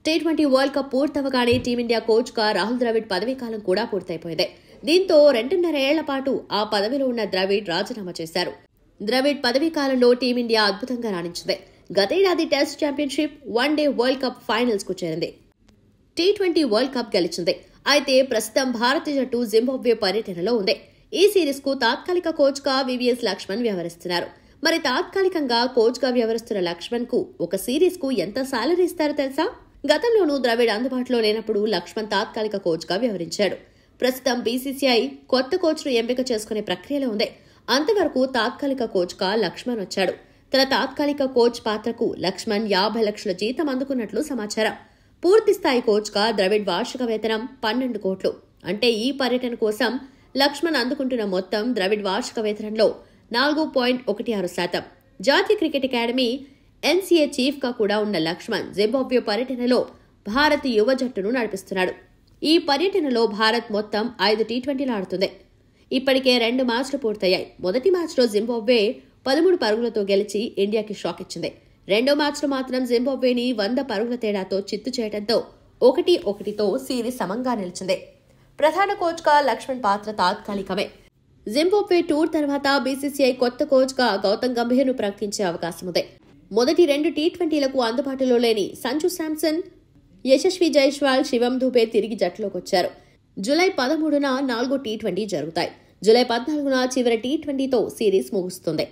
T20 world cup పూర్తవగానే team India coach గా రాహుల్ ద్రవిడ్ పదవీ కాలం కూడా పూర్తయిపోయింది. దీంతో 2.5 ఏళ్ల పాటు ఆ పదవిలో ఉన్న ద్రవిడ్ రాజీనామా చేశారు. ద్రవిడ్ పదవీ కాలంలో టీమిండియా అద్భుతంగా రాణించింది. గతేడాది test championship, one day world cup finals కు చేరింది. టీ20 వరల్డ్ కప్ గెలిచింది. అయితే ప్రస్తుతం భారత జట్టు జింబాబ్వే పర్యటనలో ఉంది. ఈ సిరీస్ కు తాత్కాలిక కోచ్ గా వివిఎస్ లక్ష్మణ్ వ్యవహరిస్తున్నారు. మరి తాత్కాలికంగా కోచ్ గా వ్యవహరిస్తున్న లక్ష్మణ్ కు ఒక సిరీస్ కు ఎంత సాలరీ ఇస్తారో తెలుసా? గతంలోనూ ద్రవిడ్ అందుబాటులో లేనప్పుడు లక్ష్మణ్ తాత్కాలిక కోచ్ గా వ్యవహరించాడు. ప్రస్తుతం బీసీసీఐ కొత్త కోచ్ ను ఎంపిక చేసుకునే ప్రక్రియలో ఉంది. అంతవరకు తాత్కాలిక కోచ్ గా లక్ష్మణ్ వచ్చాడు. తన తాత్కాలిక కోచ్ పాత్రకు లక్ష్మణ్ 50 లక్షల జీతం అందుకున్నట్లు సమాచారం. పూర్తిస్థాయి కోచ్ గా ద్రవిడ్ వార్షిక వేతనం 12 కోట్లు. అంటే ఈ పర్యటన కోసం లక్ష్మణ్ అందుకుంటున్న మొత్తం ద్రవిడ్ వార్షిక వేతనంలో 4.16%. జాతీయ క్రికెట్ అకాడమీ ఎన్సీఏ చీఫ్ గా కూడా ఉన్న లక్ష్మణ్ జింబాబ్వే పర్యటనలో భారత్ యువ జట్టును నడిపిస్తున్నాడు. ఈ పర్యటనలో భారత్ మొత్తం 5 టీ20లు ఆడుతుంది. ఇప్పటికే 2 మ్యాచ్లు పూర్తయ్యాయి. మొదటి మ్యాచ్లో జింబాబ్వే 13 పరుగులతో గెలిచి ఇండియాకి షాక్ ఇచ్చింది. రెండో మ్యాచ్లో మాత్రం జింబాబ్వేని 100 పరుగుల తేడాతో చిత్తు చేయడంతో 1-1తో సిరీస్ సమంగా నిలిచింది. ప్రధాన కోచ్ గా లక్ష్మణ్ పాత్ర తాత్కాలికమే. జింబాబ్వే టూర్ తర్వాత బీసీసీఐ కొత్త కోచ్ గా గౌతమ్ గంభీర్ ను ప్రకటించే అవకాశం ఉంది. మొదటి 2 టీ20లకు అందుబాటులో లేని సంజు శాంసన్, యశస్వి జైస్వాల్, శివం దూబే తిరిగి జట్టులోకి వచ్చారు. జూలై 13న 4 టీ20 జరుగుతాయి. జూలై 14న చివరి టీ20తో సిరీస్ ముగుస్తుంది.